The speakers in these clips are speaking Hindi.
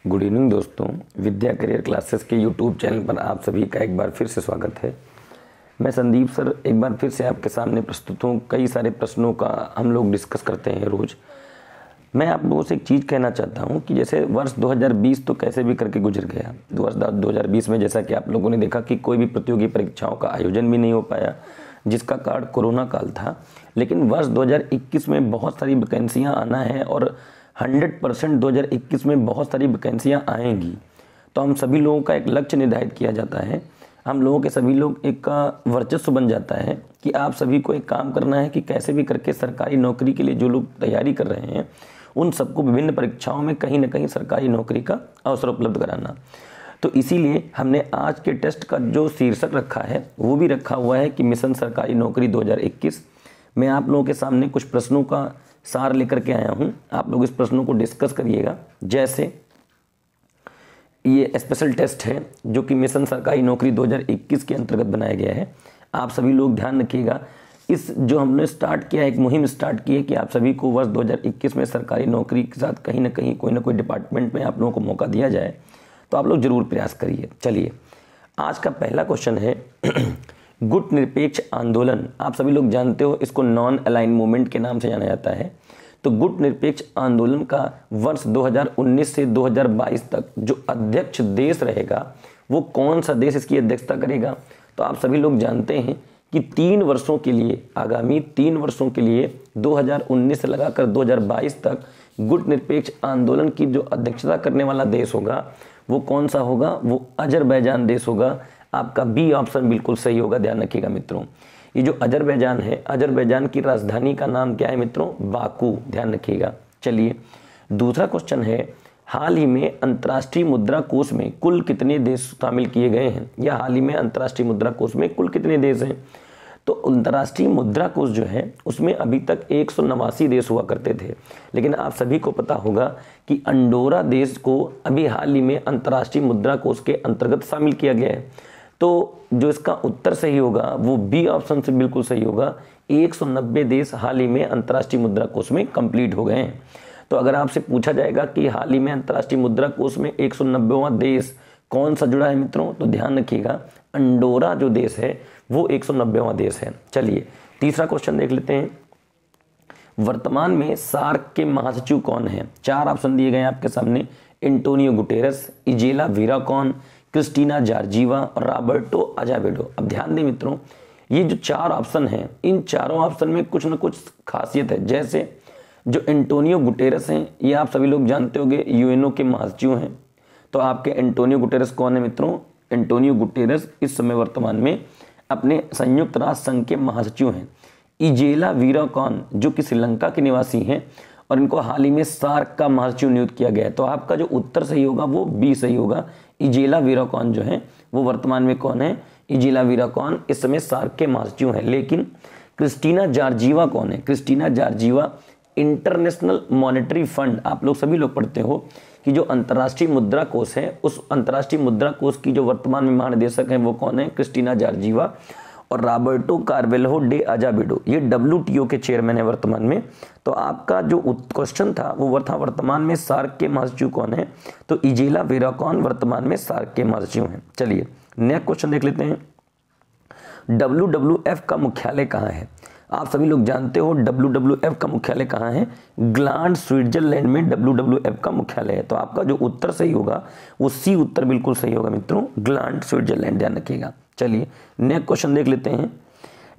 गुड इवनिंग दोस्तों, विद्या करियर क्लासेस के यूट्यूब चैनल पर आप सभी का एक बार फिर से स्वागत है। मैं संदीप सर एक बार फिर से आपके सामने प्रस्तुत हूँ। कई सारे प्रश्नों का हम लोग डिस्कस करते हैं रोज़। मैं आप लोगों से एक चीज़ कहना चाहता हूँ कि जैसे वर्ष 2020 तो कैसे भी करके गुजर गया। वर्ष 2020 में जैसा कि आप लोगों ने देखा कि कोई भी प्रतियोगी परीक्षाओं का आयोजन भी नहीं हो पाया, जिसका कारण कोरोना काल था। लेकिन वर्ष 2021 में बहुत सारी वैकेंसियाँ आना है और 100% 2021 में बहुत सारी वैकेंसियाँ आएंगी। तो हम सभी लोगों का एक लक्ष्य निर्धारित किया जाता है। हम लोगों के सभी लोग एक का वर्चस्व बन जाता है कि आप सभी को एक काम करना है कि कैसे भी करके सरकारी नौकरी के लिए जो लोग तैयारी कर रहे हैं उन सबको विभिन्न परीक्षाओं में कहीं ना कहीं सरकारी नौकरी का अवसर उपलब्ध कराना। तो इसीलिए हमने आज के टेस्ट का जो शीर्षक रखा है वो भी रखा हुआ है कि मिशन सरकारी नौकरी 2021। मैं आप लोगों के सामने कुछ प्रश्नों का सार लेकर के आया हूं। आप लोग इस प्रश्नों को डिस्कस करिएगा। जैसे ये स्पेशल टेस्ट है जो कि मिशन सरकारी नौकरी 2021 के अंतर्गत बनाया गया है। आप सभी लोग ध्यान रखिएगा। इस जो हमने स्टार्ट किया, एक मुहिम स्टार्ट की है कि आप सभी को वर्ष 2021 में सरकारी नौकरी के साथ कहीं ना कहीं कोई ना कोई डिपार्टमेंट में आप लोगों को मौका दिया जाए, तो आप लोग जरूर प्रयास करिए। चलिए, आज का पहला क्वेश्चन है गुट निरपेक्ष आंदोलन। आप सभी लोग जानते हो इसको नॉन अलाइन मूवमेंट के नाम से जाना जाता है। तो गुट निरपेक्ष आंदोलन का वर्ष 2019 से 2022 तक जो अध्यक्ष देश रहेगा वो कौन सा देश इसकी अध्यक्षता करेगा? तो आप सभी लोग जानते हैं कि 3 वर्षों के लिए, आगामी 3 वर्षों के लिए 2019 से लगाकर 2022 तक गुट निरपेक्ष आंदोलन की जो अध्यक्षता करने वाला देश होगा वो कौन सा होगा? वो अजरबैजान देश होगा। आपका बी ऑप्शन बिल्कुल सही होगा। ध्यान रखिएगा मित्रों, ये जो अजरबैजान है, अजरबैजान की राजधानी का नाम क्या है मित्रों? बाकू। ध्यान रखिएगा। चलिए, दूसरा क्वेश्चन है, हाल ही में अंतर्राष्ट्रीय मुद्रा कोष में कुल कितने देश शामिल किए गए हैं? या हाल ही में अंतर्राष्ट्रीय मुद्रा कोष में कुल कितने देश हैं? तो अंतर्राष्ट्रीय मुद्रा कोष जो है उसमें अभी तक 189 देश हुआ करते थे, लेकिन आप सभी को पता होगा कि अंडोरा देश को अभी हाल ही में अंतर्राष्ट्रीय मुद्रा कोष के अंतर्गत शामिल किया गया है। तो जो इसका उत्तर सही होगा वो बी ऑप्शन से बिल्कुल सही होगा। 190 देश हाल ही में अंतर्राष्ट्रीय मुद्रा कोष में कंप्लीट हो गए हैं। तो अगर आपसे पूछा जाएगा कि हाल ही में अंतर्राष्ट्रीय मुद्रा कोष में 190वां देश कौन सा जुड़ा है मित्रों, तो ध्यान रखिएगा अंडोरा जो देश है वो 190वां देश है। चलिए, तीसरा क्वेश्चन देख लेते हैं। वर्तमान में सार्क के महासचिव कौन है? 4 ऑप्शन दिए गए हैं आपके सामने। एंटोनियो गुटेरस, इजेला वीराकॉन, क्रिस्टीना जॉर्जिवा और रॉबर्टो अज़ेवेडो। अब ध्यान दें मित्रों, ये जो 4 ऑप्शन हैं, इन चारों ऑप्शन में कुछ न कुछ खासियत है। जैसे जो एंटोनियो गुटेरस हैं, ये आप सभी लोग जानते होंगे यूएनओ के महासचिव हैं। तो आपके एंटोनियो गुटेरस कौन है मित्रों? एंटोनियो गुटेरस इस समय वर्तमान में अपने संयुक्त राष्ट्र संघ के महासचिव हैं। इजेला वीराकॉन जो कि श्रीलंका के निवासी हैं और इनको हाल ही में सार्क का महासचिव नियुक्त किया गया है। तो आपका जो उत्तर सही होगा वो बी सही होगा। इजेला वीराकॉन जो है वो वर्तमान में कौन है? इजेला वीराकॉन इस समय सार्क के महासचिव हैं। लेकिन क्रिस्टीना जॉर्जिवा कौन है? Kristalina Georgieva International Monetary Fund, आप लोग सभी लोग पढ़ते हो कि जो अंतर्राष्ट्रीय मुद्रा कोष है, उस अंतर्राष्ट्रीय मुद्रा कोष की जो वर्तमान में महानिदेशक है वो कौन है? Kristalina Georgieva. और रॉबर्टो कार्वेल्हो डे अज़ेवेडो ये WTO के चेयरमैन है वर्तमान में। तो आपका जो क्वेश्चन था वो था वर्तमान में सार्क के महासचिव कौन है? तो इजेला वीराकॉन वर्तमान में सार्क के महासचिव हैं। चलिए, नेक्स्ट क्वेश्चन देख लेते हैं। WWF का मुख्यालय कहाँ है? आप सभी लोग जानते हो WWF का मुख्यालय कहाँ है? ग्लांड, स्विट्जरलैंड में WWF का मुख्यालय है। तो आपका जो उत्तर सही होगा वो सी उत्तर बिल्कुल सही होगा मित्रों, ग्लांड, स्विट्जरलैंड। ध्यान रखिएगा। चलिए, नेक्स्ट क्वेश्चन देख लेते हैं।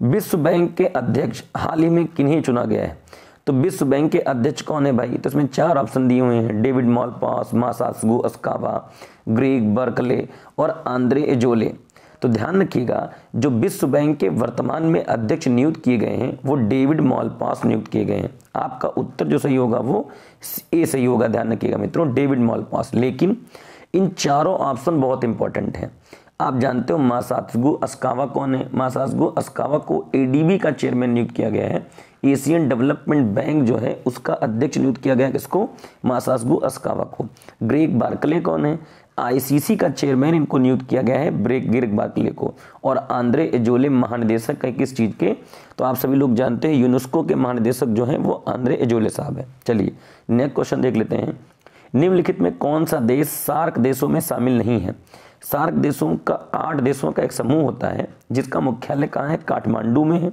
विश्व बैंक के अध्यक्ष हाल ही में किन्हें चुना गया है? तो विश्व बैंक के अध्यक्ष कौन है भाई? तो इसमें 4 ऑप्शन दिए हुए हैं। David Malpass, Masatsugu Asakawa, Greg Barclay और आंद्रे एजोले। तो ध्यान रखिएगा, जो विश्व बैंक के वर्तमान में अध्यक्ष नियुक्त किए गए हैं वो डेविड मालपास नियुक्त किए गए हैं। आपका उत्तर जो सही होगा वो ए सही होगा। ध्यान रखिएगा मित्रों, डेविड मालपास। लेकिन इन चारों ऑप्शन बहुत इंपॉर्टेंट हैं। आप जानते हो मासात्सुगो असाकावा कौन है? मासात्सुगो असाकावा को ADB का चेयरमैन नियुक्त किया गया है। एशियन डेवलपमेंट बैंक जो है उसका अध्यक्ष नियुक्त किया गया है। किसको? मासात्सुगो असाकावा को। ग्रेग बार्कले कौन है? ICC का चेयरमैन इनको नियुक्त किया गया है, ग्रेग बार्कले को। और आंद्रे एजोले महानिदेशक है किस चीज़ के? तो आप सभी लोग जानते हैं यूनेस्को के महानिदेशक जो हैं वो आंद्रे एजोले साहब है। चलिए, नेक्स्ट क्वेश्चन देख लेते हैं। निम्नलिखित में कौन सा देश सार्क देशों में शामिल नहीं है? सार्क देशों का 8 देशों का एक समूह होता है जिसका मुख्यालय कहाँ है? काठमांडू में है।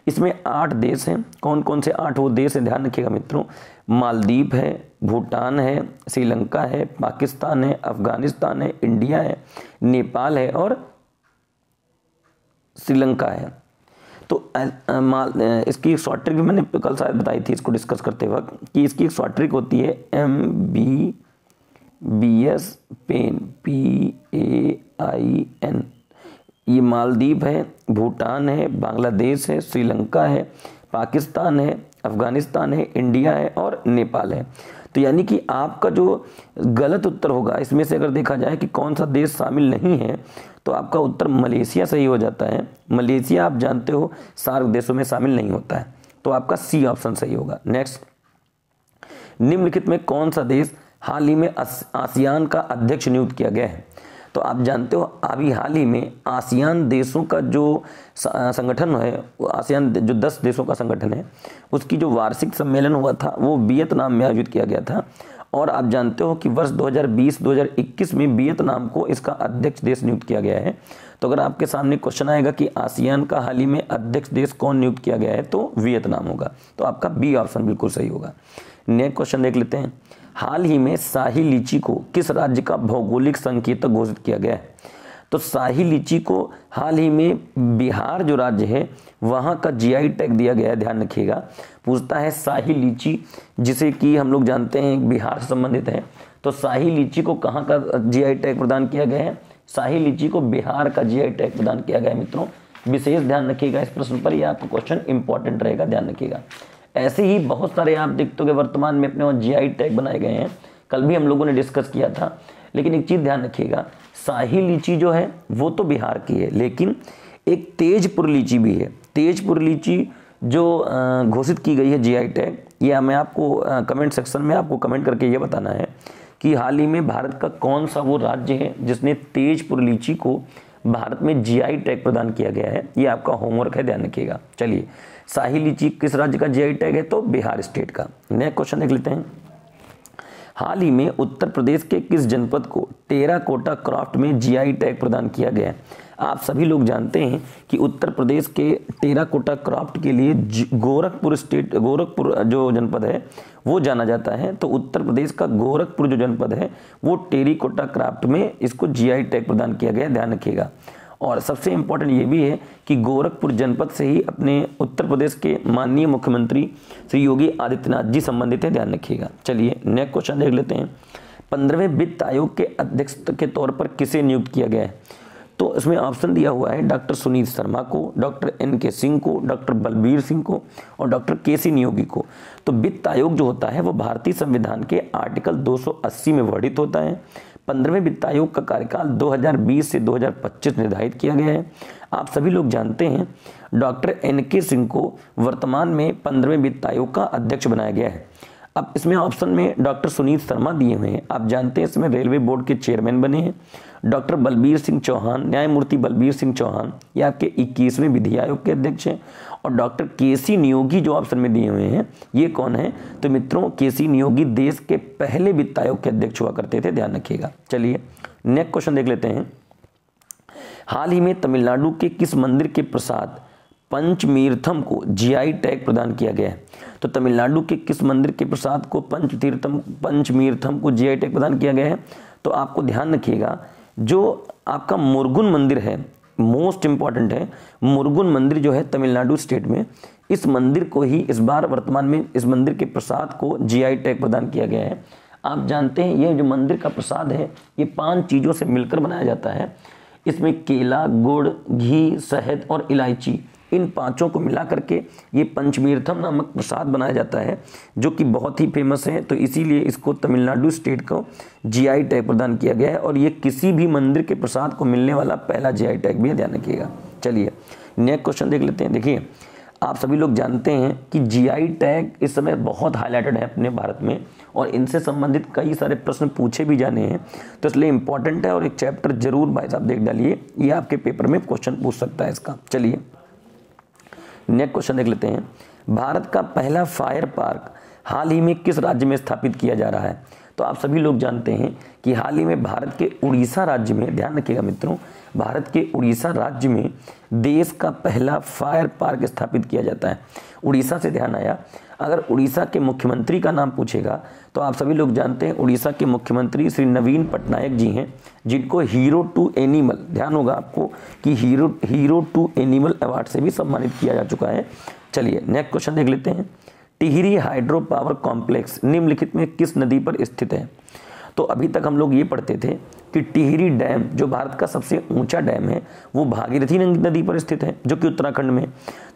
इसमें 8 देश हैं। कौन कौन से 8 वो देश हैं? ध्यान रखिएगा मित्रों, मालदीव है, भूटान है, श्रीलंका है, पाकिस्तान है, अफगानिस्तान है, इंडिया है, नेपाल है और श्रीलंका है। तो इसकी एक शॉर्ट ट्रिक भी मैंने कल शायद बताई थी इसको डिस्कस करते वक्त कि इसकी एक शॉर्ट ट्रिक होती है MBBS पेन PAIN। ये मालदीव है, भूटान है, बांग्लादेश है, श्रीलंका है, पाकिस्तान है, अफगानिस्तान है, इंडिया है और नेपाल है। तो यानी कि आपका जो गलत उत्तर होगा इसमें से अगर देखा जाए कि कौन सा देश शामिल नहीं है तो आपका उत्तर मलेशिया सही हो जाता है। मलेशिया आप जानते हो सार्क देशों में शामिल नहीं होता है, तो आपका सी ऑप्शन सही होगा। नेक्स्ट, निम्नलिखित में कौन सा देश हाल ही में आसियान का अध्यक्ष नियुक्त किया गया है? तो आप जानते हो अभी हाल ही में आसियान देशों का जो संगठन है, आसियान जो 10 देशों का संगठन है, उसकी जो वार्षिक सम्मेलन हुआ था वो वियतनाम में आयोजित किया गया था। और आप जानते हो कि वर्ष 2020-2021 में वियतनाम को इसका अध्यक्ष देश नियुक्त किया गया है। तो अगर आपके सामने क्वेश्चन आएगा कि आसियान का हाल ही में अध्यक्ष देश कौन नियुक्त किया गया है तो वियतनाम होगा। तो आपका बी ऑप्शन बिल्कुल सही होगा। नेक्स्ट क्वेश्चन देख लेते हैं। हाल ही में शाही लीची को किस राज्य का भौगोलिक संकेतक घोषित किया गया है? तो शाही लीची को हाल ही में बिहार जो राज्य है वहाँ का GI टैग दिया गया है। ध्यान रखिएगा, पूछता है शाही लीची जिसे कि हम लोग जानते हैं बिहार से संबंधित है, तो शाही लीची को कहाँ का GI टैग प्रदान किया गया है? शाही लीची को बिहार का GI टैग प्रदान किया गया है। मित्रों विशेष ध्यान रखिएगा इस प्रश्न पर, यह आपका क्वेश्चन इंपॉर्टेंट रहेगा, ध्यान रखिएगा। ऐसे ही बहुत सारे आप देखते हो वर्तमान में अपने GI टैग बनाए गए हैं, कल भी हम लोगों ने डिस्कस किया था। लेकिन एक चीज़ ध्यान रखिएगा, शाही लीची जो है वो तो बिहार की है, लेकिन एक तेजपुर लीची भी है। तेजपुर लीची जो घोषित की गई है GI टैग, यह मैं आपको कमेंट सेक्शन में आपको कमेंट करके ये बताना है कि हाल ही में भारत का कौन सा वो राज्य है जिसने तेजपुर लीची को भारत में GI टैग प्रदान किया गया है। ये आपका होमवर्क है, ध्यान रखिएगा। चलिए, शाही लीची किस राज्य का GI टैग है? तो बिहार स्टेट का। नेक्स्ट क्वेश्चन देख लेते हैं। हाल ही में उत्तर प्रदेश के किस जनपद को टेराकोटा क्राफ्ट में GI टैग प्रदान किया गया है? आप सभी लोग जानते हैं कि उत्तर प्रदेश के टेराकोटा क्राफ्ट के लिए गोरखपुर जो जनपद है वो जाना जाता है। तो उत्तर प्रदेश का गोरखपुर जो जनपद है वो टेराकोटा क्राफ्ट में इसको GI टैग प्रदान किया गया, ध्यान रखिएगा। और सबसे इम्पोर्टेंट ये भी है कि गोरखपुर जनपद से ही अपने उत्तर प्रदेश के माननीय मुख्यमंत्री श्री योगी आदित्यनाथ जी संबंधित है, ध्यान रखिएगा। चलिए नेक्स्ट क्वेश्चन देख लेते हैं। 15वें वित्त आयोग के अध्यक्ष के तौर पर किसे नियुक्त किया गया है? तो इसमें ऑप्शन दिया हुआ है डॉक्टर सुनीत शर्मा को, डॉक्टर NK सिंह को, डॉक्टर बलबीर सिंह को और डॉक्टर KC नियोगी को। तो वित्त आयोग जो होता है वो भारतीय संविधान के आर्टिकल 280 में वर्णित होता है। 15वें वित्त आयोग का कार्यकाल 2020 से 2025 निर्धारित किया गया है। आप सभी लोग जानते हैं डॉक्टर NK सिंह को वर्तमान में 15वें वित्त आयोग का अध्यक्ष बनाया गया है। अब इसमें ऑप्शन में डॉक्टर सुनीत शर्मा दिए हुए हैं, आप जानते हैं इसमें रेलवे बोर्ड के चेयरमैन बने हैं। डॉक्टर बलबीर सिंह चौहान, न्यायमूर्ति बलबीर सिंह चौहान, ये आपके 21वें विधि आयोग के अध्यक्ष हैं। और डॉक्टर KC नियोगी जो ऑप्शन में दिए हुए हैं ये कौन है? तो मित्रों KC नियोगी देश के पहले वित्त आयोग के अध्यक्ष हुआ करते थे, ध्यान रखिएगा। चलिए नेक्स्ट क्वेश्चन देख लेते हैं। हाल ही में तमिलनाडु के किस मंदिर के प्रसाद पंचमीर्थम को GI टैग प्रदान किया गया है? तो तमिलनाडु के किस मंदिर के प्रसाद को पंचमीर्थम को GI टैग प्रदान किया गया है? तो आपको ध्यान रखिएगा, जो आपका मुरुगन मंदिर है, मोस्ट इंपॉर्टेंट है, मुरुगन मंदिर जो है तमिलनाडु स्टेट में, इस मंदिर को ही इस बार वर्तमान में इस मंदिर के प्रसाद को GI टैग प्रदान किया गया है। आप जानते हैं ये जो मंदिर का प्रसाद है ये 5 चीज़ों से मिलकर बनाया जाता है। इसमें केला, गुड़, घी, शहद और इलायची, इन 5 को मिला करके ये पंचमीर्थम नामक प्रसाद बनाया जाता है जो कि बहुत ही फेमस है। तो इसीलिए इसको तमिलनाडु स्टेट को GI टैग प्रदान किया गया है और ये किसी भी मंदिर के प्रसाद को मिलने वाला पहला GI टैग भी है, ध्यान रखिएगा। चलिए नेक्स्ट क्वेश्चन देख लेते हैं। देखिए आप सभी लोग जानते हैं कि GI टैग इस समय बहुत हाईलाइटेड है अपने भारत में और इनसे संबंधित कई सारे प्रश्न पूछे भी जाने हैं, तो इसलिए इंपॉर्टेंट है और एक चैप्टर जरूर भाई साहब देख डालिए, ये आपके पेपर में क्वेश्चन पूछ सकता है इसका। चलिए नेक्स्ट क्वेश्चन देख लेते हैं। भारत का पहला फायर पार्क हाल ही में किस राज्य में स्थापित किया जा रहा है? तो आप सभी लोग जानते हैं कि हाल ही में भारत के उड़ीसा राज्य में, ध्यान रखिएगा मित्रों, भारत के उड़ीसा राज्य में देश का पहला फायर पार्क स्थापित किया जाता है। उड़ीसा से ध्यान आया, अगर उड़ीसा के मुख्यमंत्री का नाम पूछेगा तो आप सभी लोग जानते हैं उड़ीसा के मुख्यमंत्री श्री नवीन पटनायक जी हैं, जिनको हीरो टू एनिमल, ध्यान होगा आपको कि हीरो टू एनिमल अवार्ड से भी सम्मानित किया जा चुका है। चलिए नेक्स्ट क्वेश्चन देख लेते हैं। टिहरी हाइड्रो पावर कॉम्प्लेक्स निम्नलिखित में किस नदी पर स्थित है? तो अभी तक हम लोग ये पढ़ते थे कि टिहरी डैम जो भारत का सबसे ऊंचा डैम है वो भागीरथी नदी पर स्थित है, जो कि उत्तराखंड में।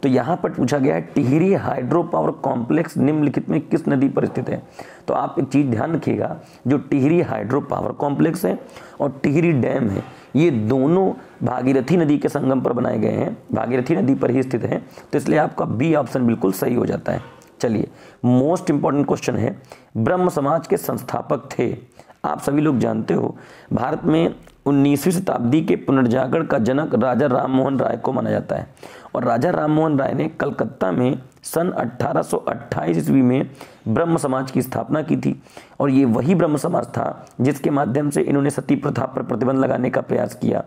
तो यहाँ पर पूछा गया है टिहरी हाइड्रो पावर कॉम्प्लेक्स निम्नलिखित में किस नदी पर स्थित है? तो आप एक चीज़ ध्यान रखिएगा, जो टिहरी हाइड्रो पावर कॉम्प्लेक्स है और टिहरी डैम है, ये दोनों भागीरथी नदी के संगम पर बनाए गए हैं, भागीरथी नदी पर ही स्थित है। तो इसलिए आपका बी ऑप्शन बिल्कुल सही हो जाता है। चलिए मोस्ट इंपॉर्टेंट क्वेश्चन है, ब्रह्म समाज के संस्थापक थे? आप सभी लोग जानते हो भारत में 19वीं शताब्दी के पुनर्जागरण का जनक राजा राममोहन राय को माना जाता है, और राजा राममोहन राय ने कलकत्ता में सन 1828 ईस्वी में ब्रह्म समाज की स्थापना की थी। और ये वही ब्रह्म समाज था जिसके माध्यम से इन्होंने सती प्रथा पर प्रतिबंध लगाने का प्रयास किया।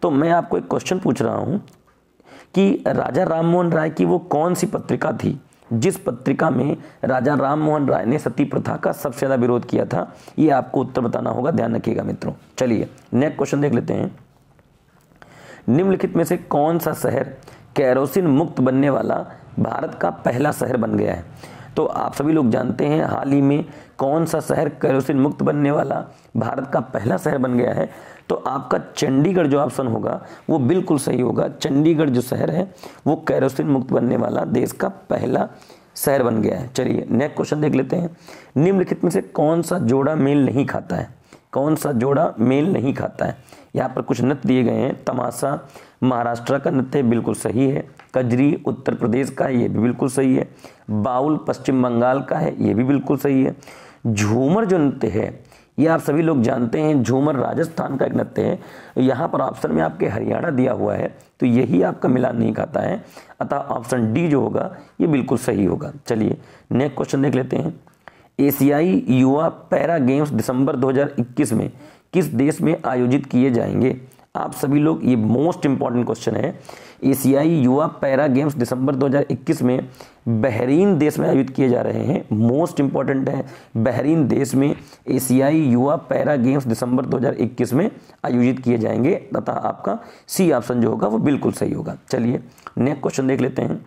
तो मैं आपको एक क्वेश्चन पूछ रहा हूँ कि राजा राममोहन राय की वो कौन सी पत्रिका थी जिस पत्रिका में राजा राममोहन राय ने सती प्रथा का सबसे ज़्यादा विरोध किया था? ये आपको उत्तर बताना होगा, ध्यान रखिएगा मित्रों। चलिए नेक्स्ट क्वेश्चन देख लेते हैं। निम्नलिखित में से कौन सा शहर केरोसिन मुक्त बनने वाला भारत का पहला शहर बन गया है? तो आप सभी लोग जानते हैं हाल ही में कौन सा शहर केरोसिन मुक्त बनने वाला भारत का पहला शहर बन गया है? तो आपका चंडीगढ़ जो ऑप्शन होगा वो बिल्कुल सही होगा। चंडीगढ़ जो शहर है वो केरोसिन मुक्त बनने वाला देश का पहला शहर बन गया है। चलिए नेक्स्ट क्वेश्चन देख लेते हैं। निम्नलिखित में से कौन सा जोड़ा मेल नहीं खाता है? कौन सा जोड़ा मेल नहीं खाता है? यहाँ पर कुछ नृत्य दिए गए हैं। तमाशा महाराष्ट्र का नृत्य बिल्कुल सही है, कजरी उत्तर प्रदेश का है, ये भी बिल्कुल सही है, बाउल पश्चिम बंगाल का है, ये भी बिल्कुल सही है। झूमर जो नृत्य है ये आप सभी लोग जानते हैं, झूमर राजस्थान का एक नृत्य है। यहाँ पर ऑप्शन में आपके हरियाणा दिया हुआ है, तो यही आपका मिलान नहीं खाता है, अतः ऑप्शन डी जो होगा ये बिल्कुल सही होगा। चलिए नेक्स्ट क्वेश्चन देख लेते हैं। एशियाई युवा पैरा गेम्स दिसंबर 2021 में किस देश में आयोजित किए जाएंगे? आप सभी लोग, ये मोस्ट इंपॉर्टेंट क्वेश्चन है। एशियाई युवा पैरा गेम्स दिसंबर 2021 में बहरीन देश में आयोजित किए जा रहे हैं। मोस्ट इंपॉर्टेंट है, बहरीन देश में एशियाई युवा पैरा गेम्स दिसंबर 2021 में आयोजित किए जाएंगे, तथा आपका सी ऑप्शन जो होगा वो बिल्कुल सही होगा। चलिए नेक्स्ट क्वेश्चन देख लेते हैं।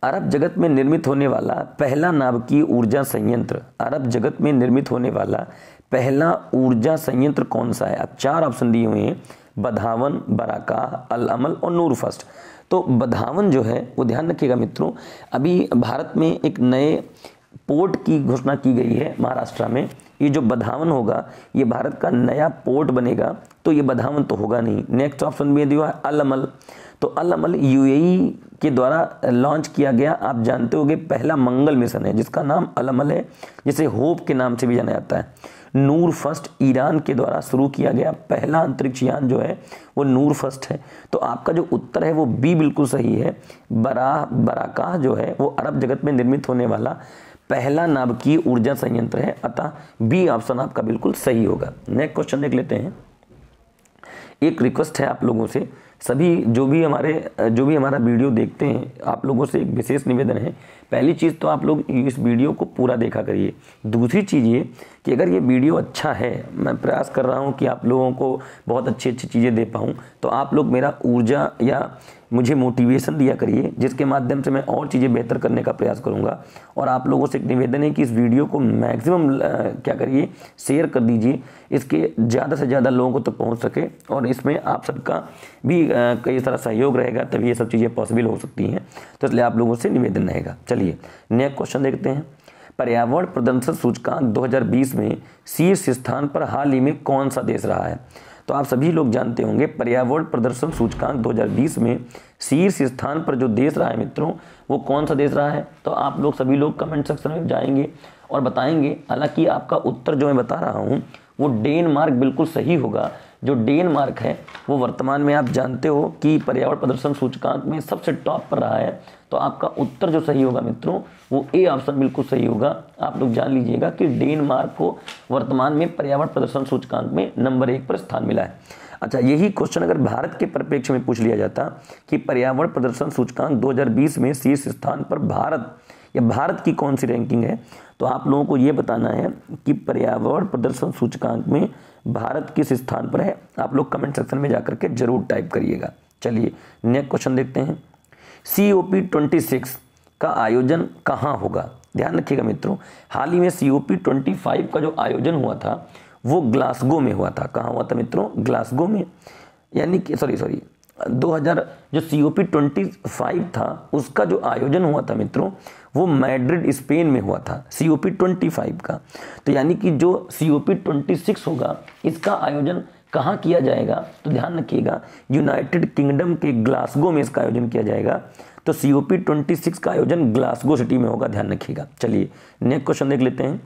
अरब जगत में निर्मित होने वाला पहला नाभिकीय ऊर्जा संयंत्र, अरब जगत में निर्मित होने वाला पहला ऊर्जा संयंत्र कौन सा है? अब 4 ऑप्शन दिए हुए हैं, बधावन, बराकाह, अल अमल और नूर फर्स्ट। तो बधावन जो है वो ध्यान रखिएगा मित्रों, अभी भारत में एक नए पोर्ट की घोषणा की गई है महाराष्ट्र में। ये जो बधावन होगा ये भारत का नया पोर्ट बनेगा, तो ये बधावन तो होगा नहीं। नेक्स्ट ऑप्शन भी दिया है अल अमल। तो अल अमल यूएई के द्वारा लॉन्च किया गया, आप जानते होंगे, पहला मंगल मिशन है जिसका नाम अल अमल है, जिसे होप के नाम से भी जाना जाता है। नूर फर्स्ट ईरान के द्वारा शुरू किया गया पहला अंतरिक्ष यान जो है वो नूर फर्स्ट है। तो आपका जो उत्तर है वो बी बिल्कुल सही है। बराकाह जो है वो अरब जगत में निर्मित होने वाला पहला नाभिकीय ऊर्जा संयंत्र है, अतः बी ऑप्शन आपका बिल्कुल सही होगा। नेक्स्ट क्वेश्चन देख लेते हैं। एक रिक्वेस्ट है आप लोगों से, सभी जो भी हमारा वीडियो देखते हैं, आप लोगों से एक विशेष निवेदन है। पहली चीज़ तो आप लोग इस वीडियो को पूरा देखा करिए। दूसरी चीज़ ये कि अगर ये वीडियो अच्छा है, मैं प्रयास कर रहा हूँ कि आप लोगों को बहुत अच्छी अच्छी चीज़ें दे पाऊँ, तो आप लोग मेरा ऊर्जा या मुझे मोटिवेशन दिया करिए, जिसके माध्यम से मैं और चीज़ें बेहतर करने का प्रयास करूँगा। और आप लोगों से एक निवेदन है कि इस वीडियो को मैक्सिमम क्या करिए, शेयर कर दीजिए, इसके ज़्यादा से ज़्यादा लोगों को तक पहुँच सके, और इसमें आप सबका भी कई सारा सहयोग रहेगा, तभी ये सब चीज़ें पॉसिबल हो सकती हैं। तो इसलिए आप लोगों से निवेदन रहेगा। चलिए नेक्स्ट क्वेश्चन देखते हैं। पर्यावरण प्रदर्शन सूचकांक 2020 में शीर्ष स्थान पर हाल ही में कौन सा देश रहा है? तो आप सभी लोग जानते होंगे पर्यावरण प्रदर्शन सूचकांक 2020 में शीर्ष स्थान पर जो देश रहा है मित्रों, वो कौन सा देश रहा है? तो आप लोग सभी लोग कमेंट सेक्शन में जाएंगे और बताएंगे। हालांकि आपका उत्तर जो मैं बता रहा हूँ वो डेनमार्क बिल्कुल सही होगा। जो डेनमार्क है वो वर्तमान में आप जानते हो कि पर्यावरण प्रदर्शन सूचकांक में सबसे टॉप पर रहा है। तो आपका उत्तर जो सही होगा मित्रों वो ए ऑप्शन बिल्कुल सही होगा। आप लोग जान लीजिएगा कि डेनमार्क को वर्तमान में पर्यावरण प्रदर्शन सूचकांक में नंबर 1 पर स्थान मिला है। अच्छा, यही क्वेश्चन अगर भारत के परिप्रेक्ष्य में पूछ लिया जाता कि पर्यावरण प्रदर्शन सूचकांक 2020 में शीर्ष स्थान पर भारत या भारत की कौन सी रैंकिंग है, तो आप लोगों को ये बताना है कि पर्यावरण प्रदर्शन सूचकांक में भारत किस स्थान पर है। आप लोग कमेंट सेक्शन में जाकर के जरूर टाइप करिएगा। चलिए नेक्स्ट क्वेश्चन देखते हैं। COP26 का आयोजन कहाँ होगा? ध्यान रखिएगा मित्रों, हाल ही में COP25 का जो आयोजन हुआ था वो ग्लासगो में हुआ था। कहाँ हुआ था मित्रों? ग्लासगो में। यानी कि सॉरी 2000 जो COP25 था उसका जो आयोजन हुआ था मित्रों वो मैड्रिड स्पेन में हुआ था COP25 का। तो यानी कि जो COP26 होगा इसका आयोजन कहाँ किया जाएगा? तो ध्यान रखिएगा यूनाइटेड किंगडम के ग्लासगो में इसका आयोजन किया जाएगा। तो COP26 का आयोजन ग्लासगो सिटी में होगा, ध्यान रखिएगा। चलिए नेक्स्ट क्वेश्चन देख लेते हैं।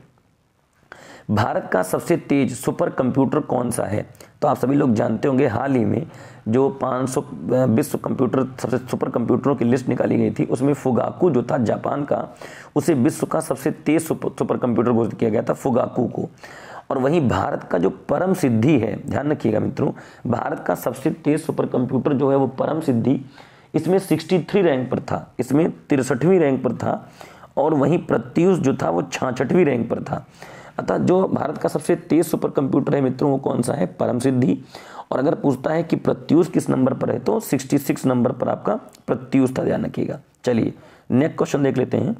भारत का सबसे तेज सुपर कंप्यूटर कौन सा है? तो आप सभी लोग जानते होंगे हाल ही में जो 500 विश्व कंप्यूटर सबसे सुपर कंप्यूटरों की लिस्ट निकाली गई थी उसमें फुगाकू जो था जापान का, उसे विश्व का सबसे तेज सुपर कंप्यूटर घोषित किया गया था, फुगाकू को। और वहीं भारत का जो परम सिद्धि है, ध्यान रखिएगा मित्रों, भारत का सबसे तेज सुपर कंप्यूटर जो है वो परम सिद्धि, इसमें 63 रैंक पर था, इसमें 63वीं रैंक पर था। और वहीं प्रत्यूष जो था वो 66वीं रैंक पर था। अतः जो भारत का सबसे तेज सुपर कंप्यूटर है मित्रों वो कौन सा है? परम सिद्धि। और अगर पूछता है कि प्रत्यूष किस नंबर पर है तो 66 नंबर पर आपका प्रत्यूष था, ध्यान रखिएगा। चलिए नेक्स्ट क्वेश्चन देख लेते हैं।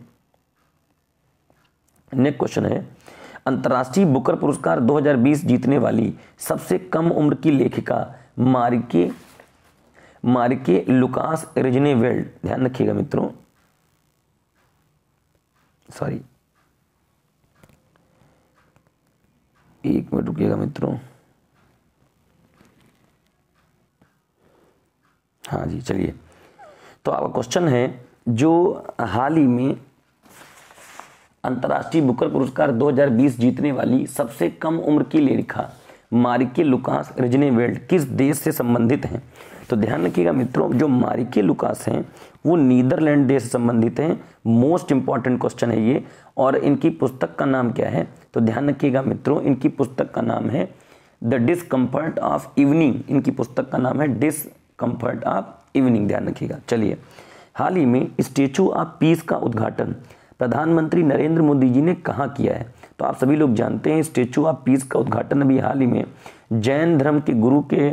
नेक्स्ट क्वेश्चन है, अंतर्राष्ट्रीय बुकर पुरस्कार 2020 जीतने वाली सबसे कम उम्र की लेखिका मारिके लुकास रिजनेवेल्ड, ध्यान रखिएगा मित्रों, सॉरी एक मिनट रुकिएगा मित्रों, हाँ जी चलिए। तो आपका क्वेश्चन है जो हाल ही में अंतर्राष्ट्रीय बुकर पुरस्कार 2020 जीतने वाली सबसे कम उम्र की लेखिका मारिके लुकास रिजनेवेल्ड किस देश से संबंधित हैं? तो ध्यान रखिएगा मित्रों, जो मारिके लुकास हैं वो नीदरलैंड देश से संबंधित हैं। मोस्ट इंपॉर्टेंट क्वेश्चन है ये। और इनकी पुस्तक का नाम क्या है? तो ध्यान रखिएगा मित्रों, इनकी पुस्तक का नाम है द डिस्कम्फर्ट ऑफ इवनिंग। इनकी पुस्तक का नाम है डिस्कम्फर्ट ऑफ इवनिंग, ध्यान रखिएगा। चलिए, हाल ही में स्टैचू ऑफ पीस का उद्घाटन प्रधानमंत्री नरेंद्र मोदी जी ने कहाँ किया है? तो आप सभी लोग जानते हैं स्टैचू ऑफ पीस का उद्घाटन अभी हाल ही में जैन धर्म के गुरु के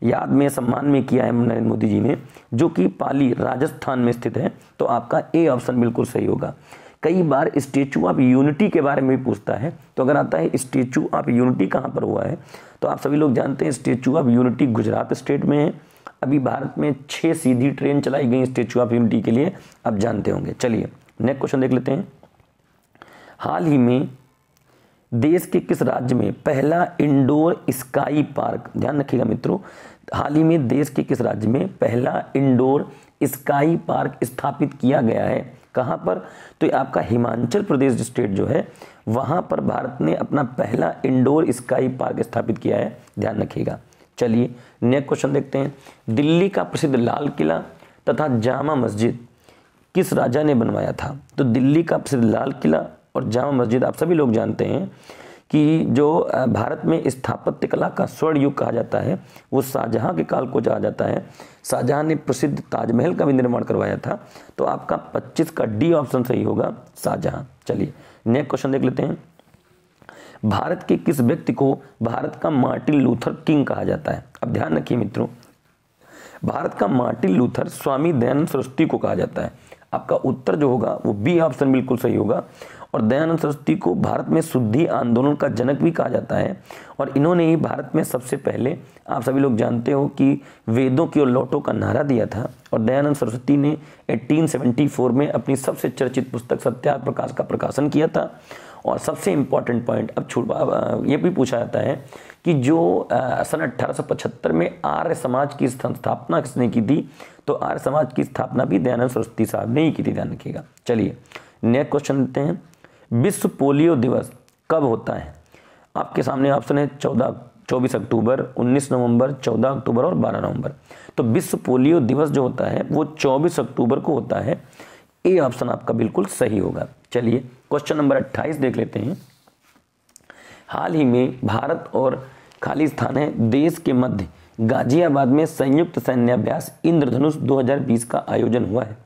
याद में सम्मान में किया है नरेंद्र मोदी जी ने, जो कि पाली राजस्थान में स्थित है। तो आपका ए ऑप्शन बिल्कुल सही होगा। कई बार स्टैचू ऑफ यूनिटी के बारे में भी पूछता है, तो अगर आता है स्टैचू ऑफ यूनिटी कहाँ पर हुआ है, तो आप सभी लोग जानते हैं statue of unity Gujarat state में है। अभी भारत में 6 सीधी ट्रेन चलाई गई स्टैचू ऑफ यूनिटी के लिए, आप जानते होंगे। चलिए नेक्स्ट क्वेश्चन देख लेते हैं। हाल ही में देश के किस राज्य में पहला इंडोर स्काई पार्क, ध्यान रखिएगा मित्रों, हाल ही में देश के किस राज्य में पहला इंडोर स्काई पार्क स्थापित किया गया है? कहाँ पर? तो आपका हिमाचल प्रदेश स्टेट जो है वहाँ पर भारत ने अपना पहला इंडोर स्काई पार्क स्थापित किया है, ध्यान रखिएगा। चलिए नेक्स्ट क्वेश्चन देखते हैं। दिल्ली का प्रसिद्ध लाल किला तथा जामा मस्जिद किस राजा ने बनवाया था? तो दिल्ली का प्रसिद्ध लाल किला और जामा मस्जिद आप सभी लोग जानते हैं कि जो भारत में स्थापत्य कला का स्वर्ण युग कहा जाता है वो शाहजहां के काल को कहा जाता है। शाहजहां ने प्रसिद्ध ताजमहल का भी निर्माण करवाया था। तो आपका 25 का डी ऑप्शन सही होगा, शाहजहां। चलिए नेक्स्ट क्वेश्चन देख लेते हैं। भारत के किस व्यक्ति को भारत का मार्टिन लूथर किंग कहा जाता है? अब ध्यान रखिए मित्रों, भारत का मार्टिन लूथर स्वामी दयानंद सरस्वती को कहा जाता है। आपका उत्तर जो होगा वो बी ऑप्शन बिल्कुल सही होगा। और दयानंद सरस्वती को भारत में शुद्धि आंदोलन का जनक भी कहा जाता है। और इन्होंने ही भारत में सबसे पहले, आप सभी लोग जानते हो कि वेदों की ओर लौटो का नारा दिया था। और दयानंद सरस्वती ने 1874 में अपनी सबसे चर्चित पुस्तक सत्याग्रह प्रकाश का प्रकाशन किया था। और सबसे इम्पॉर्टेंट पॉइंट अब ये भी पूछा जाता है कि जो सन 1875 में आर्य समाज की स्थापना किसने की थी? तो आर्य समाज की स्थापना भी दयानंद सरस्वती साहब ने ही की थी, ध्यान रखिएगा। चलिए नेक्स्ट क्वेश्चन लेते हैं। विश्व पोलियो दिवस कब होता है? आपके सामने ऑप्शन है 24 अक्टूबर, 19 नवंबर, 14 अक्टूबर और 12 नवंबर। तो विश्व पोलियो दिवस जो होता है वो 24 अक्टूबर को होता है। ए ऑप्शन आपका बिल्कुल सही होगा। चलिए क्वेश्चन नंबर 28 देख लेते हैं। हाल ही में भारत और खाली स्थान है देश के मध्य गाजियाबाद में संयुक्त सैन्याभ्यास इंद्रधनुष 2020 का आयोजन हुआ है।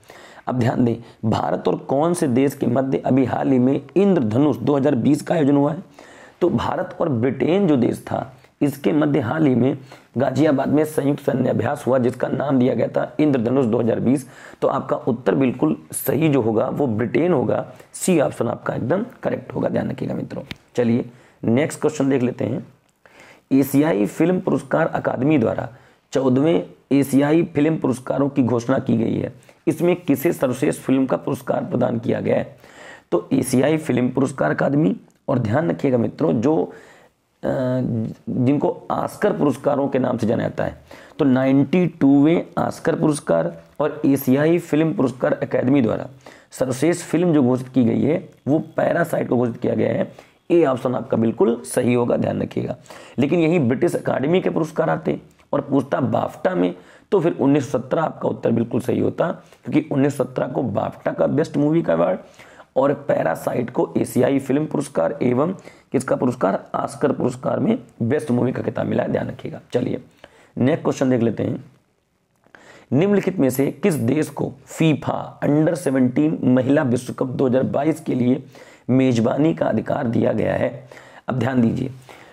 अब ध्यान दें, भारत और कौन से देश के मध्य अभी हाल ही में इंद्रधनुष 2020 का आयोजन हुआ है? तो भारत और ब्रिटेन जो देश था इसके मध्य हाल ही में गाजियाबाद में संयुक्त सैन्याभ्यास हुआ जिसका नाम दिया गया था इंद्रधनुष 2020। तो आपका उत्तर बिल्कुल सही जो होगा वो ब्रिटेन होगा। सी ऑप्शन आपका एकदम करेक्ट होगा, ध्यान रखिएगा मित्रों। चलिए नेक्स्ट क्वेश्चन देख लेते हैं। एशियाई फिल्म पुरस्कार अकादमी द्वारा 14वें एशियाई फिल्म पुरस्कारों की घोषणा की गई है। इसमें किसे सर्वश्रेष्ठ फिल्म का पुरस्कार प्रदान किया गया है? तो एशियाई फिल्म पुरस्कार अकादमी, और ध्यान रखिएगा मित्रों जो जिनको ऑस्कर पुरस्कारों के नाम से जाना जाता है, तो 92वें ऑस्कर पुरस्कार और एशियाई फिल्म पुरस्कार अकादमी द्वारा सर्वश्रेष्ठ फिल्म जो घोषित की गई है वो पैरासाइट को घोषित किया गया है। ए ऑप्शन आपका बिल्कुल सही होगा, ध्यान रखिएगा। लेकिन यही ब्रिटिश अकादमी के पुरस्कार आते और पूछता बाफ्टा में, तो फिर 1917 आपका उत्तर बिल्कुल सही होता, क्योंकि 1917 को बाफ्टा का बेस्ट मूवी का अवार्ड और पैरासाइट को एशियाई फिल्म पुरस्कार एवं किसका पुरस्कार, ऑस्कर पुरस्कार में बेस्ट मूवी का खिताब मिला है, ध्यान रखिएगा। चलिए नेक्स्ट क्वेश्चन देख लेते हैं। निम्नलिखित में से किस देश को फीफा अंडर 17 महिला विश्व कप 2022 के लिए मेजबानी का अधिकार दिया गया है? अब ध्यान दीजिए,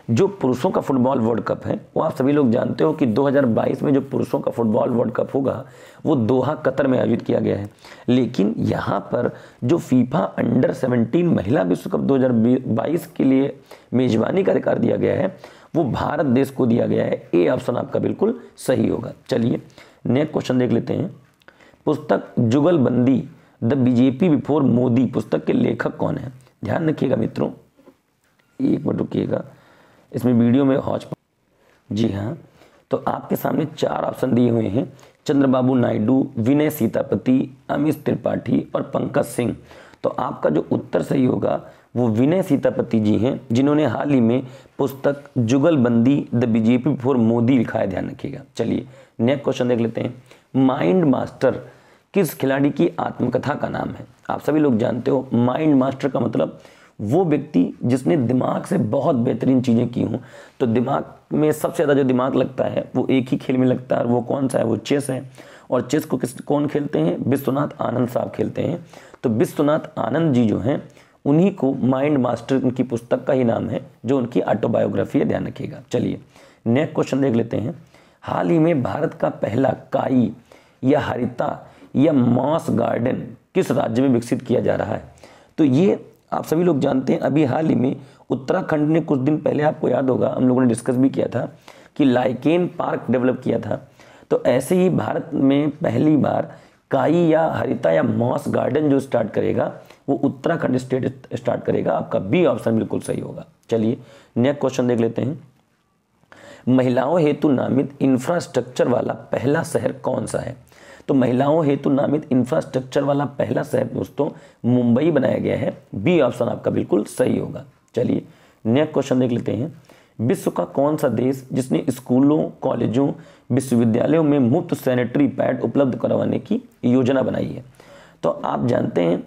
जो पुरुषों का फुटबॉल वर्ल्ड कप है वो आप सभी लोग जानते हो कि 2022 में जो पुरुषों का फुटबॉल वर्ल्ड कप होगा वो दोहा कतर में आयोजित किया गया है। लेकिन यहाँ पर जो फीफा अंडर 17 महिला विश्व कप 2022 के लिए मेजबानी का अधिकार दिया गया है वो भारत देश को दिया गया है। ए ऑप्शन आपका बिल्कुल सही होगा। चलिए नेक्स्ट क्वेश्चन देख लेते हैं। पुस्तक जुगलबंदी द बीजेपी बिफोर मोदी पुस्तक के लेखक कौन है? ध्यान रखिएगा मित्रों, एक मिनट रुकिएगा, इसमें वीडियो में हौच। जी हाँ, तो आपके सामने 4 ऑप्शन दिए हुए हैं, चंद्रबाबू नायडू, विनय सीतापति, अमित त्रिपाठी और पंकज सिंह। तो आपका जो उत्तर सही होगा वो विनय सीतापति जी हैं, जिन्होंने हाल ही में पुस्तक जुगलबंदी द बीजेपी बिफोर मोदी लिखा है, ध्यान रखिएगा। चलिए नेक्स्ट क्वेश्चन देख लेते हैं। माइंड मास्टर किस खिलाड़ी की आत्मकथा का नाम है? आप सभी लोग जानते हो माइंड मास्टर का मतलब वो व्यक्ति जिसने दिमाग से बहुत बेहतरीन चीज़ें की हों। तो दिमाग में सबसे ज़्यादा जो दिमाग लगता है वो एक ही खेल में लगता है, और वो कौन सा है? वो चेस है। और चेस को कौन खेलते हैं? विश्वनाथ आनंद साहब खेलते हैं। तो विश्वनाथ आनंद जी जो हैं उन्हीं को माइंड मास्टर उनकी पुस्तक का ही नाम है, जो उनकी ऑटोबायोग्राफी है, ध्यान रखिएगा। चलिए नेक्स्ट क्वेश्चन देख लेते हैं। हाल ही में भारत का पहला काई या हरिता या मॉस गार्डन किस राज्य में विकसित किया जा रहा है? तो ये आप सभी लोग जानते हैं, अभी हाल ही में उत्तराखंड ने कुछ दिन पहले, आपको याद होगा हम लोगों ने डिस्कस भी किया था कि लाइकेन पार्क डेवलप किया था। तो ऐसे ही भारत में पहली बार काई या हरिता या मॉस गार्डन जो स्टार्ट करेगा वो उत्तराखंड स्टेट स्टार्ट करेगा। आपका बी ऑप्शन बिल्कुल सही होगा। चलिए नेक्स्ट क्वेश्चन देख लेते हैं। महिलाओं हेतु नामित इंफ्रास्ट्रक्चर वाला पहला शहर कौन सा है? तो महिलाओं हेतु नामित इंफ्रास्ट्रक्चर वाला पहला शहर दोस्तों मुंबई बनाया गया है। बी ऑप्शन आपका बिल्कुल सही होगा। चलिए नेक्स्ट क्वेश्चन देख लेते हैं। विश्व का कौन सा देश जिसने स्कूलों, कॉलेजों, विश्वविद्यालयों में मुफ्त सैनिटरी पैड उपलब्ध करवाने की योजना बनाई है? तो आप जानते हैं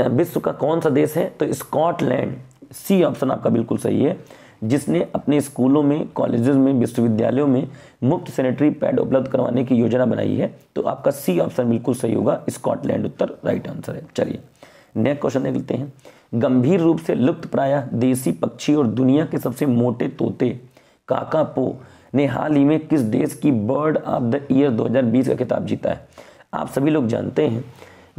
विश्व का कौन सा देश है? तो स्कॉटलैंड। सी ऑप्शन आपका बिल्कुल सही है, जिसने अपने स्कूलों में, कॉलेजेस में, विश्वविद्यालयों में मुफ्त सैनिटरी पैड उपलब्ध करवाने की योजना बनाई है। तो आपका सी ऑप्शन बिल्कुल सही होगा, स्कॉटलैंड उत्तर राइट आंसर है। चलिए नेक्स्ट क्वेश्चन देख लेते हैं। गंभीर रूप से लुप्त प्रायः देसी पक्षी और दुनिया के सबसे मोटे तोते काकापो ने हाल ही में किस देश की बर्ड ऑफ द ईयर 2020 का खिताब जीता है? आप सभी लोग जानते हैं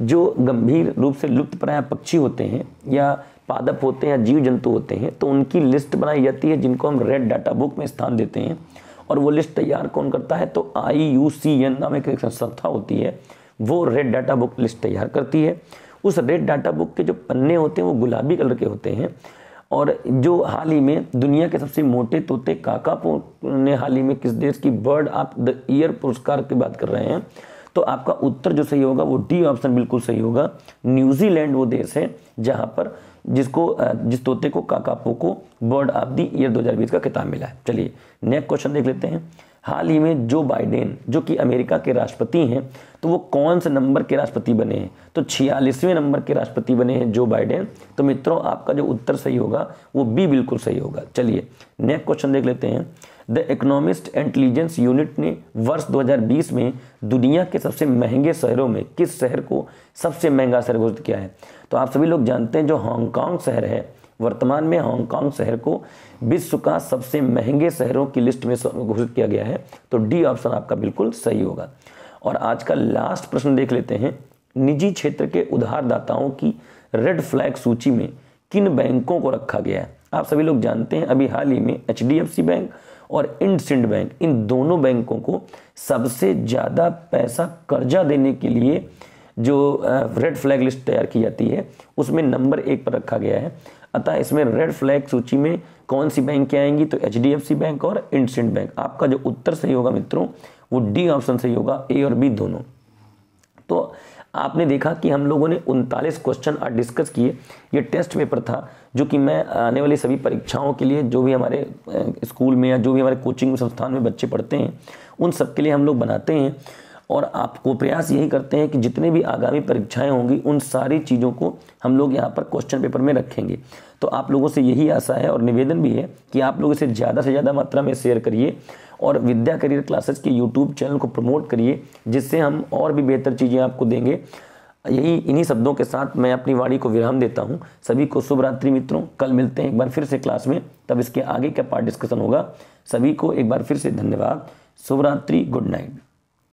जो गंभीर रूप से लुप्त प्रायः पक्षी होते हैं या पादप होते हैं या जीव जंतु होते हैं, तो उनकी लिस्ट बनाई जाती है जिनको हम रेड डाटा बुक में स्थान देते हैं। और वो लिस्ट तैयार कौन करता है? तो IUCN नामक एक संस्था होती है, वो रेड डाटा बुक लिस्ट तैयार करती है। उस रेड डाटा बुक के जो पन्ने होते हैं वो गुलाबी कलर के होते हैं। और जो हाल ही में दुनिया के सबसे मोटे तोते काकापो ने हाल ही में किस देश की बर्ड ऑफ द ईयर पुरस्कार की बात कर रहे हैं, तो आपका उत्तर जो सही होगा वो डी ऑप्शन बिल्कुल सही होगा। न्यूजीलैंड वो देश है जहां पर जिस तोते को काकापो को बर्ड ऑफ द ईयर 2020 का खिताब मिला है। चलिए नेक्स्ट क्वेश्चन देख लेते हैं। हाल ही में जो बाइडेन जो कि अमेरिका के राष्ट्रपति हैं, तो वो कौन से नंबर के राष्ट्रपति बने हैं? तो 46वें नंबर के राष्ट्रपति बने हैं जो बाइडेन। तो मित्रों आपका जो उत्तर सही होगा वो बी बिल्कुल सही होगा। चलिए नेक्स्ट क्वेश्चन देख लेते हैं। द इकोनॉमिस्ट इंटेलिजेंस यूनिट ने वर्ष 2020 में दुनिया के सबसे महंगे शहरों में किस शहर को सबसे महंगा शहर घोषित किया है? तो आप सभी लोग जानते हैं जो हांगकांग शहर है, वर्तमान में हांगकांग शहर को विश्व का सबसे महंगे शहरों की लिस्ट में घोषित किया गया है। तो डी ऑप्शन आपका बिल्कुल सही होगा। और आज का लास्ट प्रश्न देख लेते हैं। निजी क्षेत्र के उधारदाताओं की रेड फ्लैग सूची में किन बैंकों को रखा गया है? आप सभी लोग जानते हैं अभी हाल ही में HDFC बैंक और इंडसिंड बैंक, इन दोनों बैंकों को सबसे ज़्यादा पैसा कर्जा देने के लिए जो रेड फ्लैग लिस्ट तैयार की जाती है उसमें नंबर 1 पर रखा गया है। अतः इसमें रेड फ्लैग सूची में कौन सी बैंक आएंगी? तो HDFC बैंक और इंडसिंड बैंक। आपका जो उत्तर सही होगा मित्रों वो डी ऑप्शन सही होगा, ए और बी दोनों। तो आपने देखा कि हम लोगों ने 39 क्वेश्चन आज डिस्कस किए। ये टेस्ट पेपर था जो कि मैं आने वाली सभी परीक्षाओं के लिए जो भी हमारे स्कूल में या जो भी हमारे कोचिंग संस्थान में बच्चे पढ़ते हैं उन सब के लिए हम लोग बनाते हैं। और आपको प्रयास यही करते हैं कि जितने भी आगामी परीक्षाएं होंगी उन सारी चीज़ों को हम लोग यहाँ पर क्वेश्चन पेपर में रखेंगे। तो आप लोगों से यही आशा है और निवेदन भी है कि आप लोग इसे ज़्यादा से ज़्यादा मात्रा में शेयर करिए और विद्या करियर क्लासेस के यूट्यूब चैनल को प्रमोट करिए, जिससे हम और भी बेहतर चीज़ें आपको देंगे। यही इन्हीं शब्दों के साथ मैं अपनी वाणी को विराम देता हूँ। सभी को शुभ रात्रि मित्रों। कल मिलते हैं एक बार फिर से क्लास में, तब इसके आगे का पार्ट डिस्कशन होगा। सभी को एक बार फिर से धन्यवाद। शुभ रात्रि, गुड नाइट।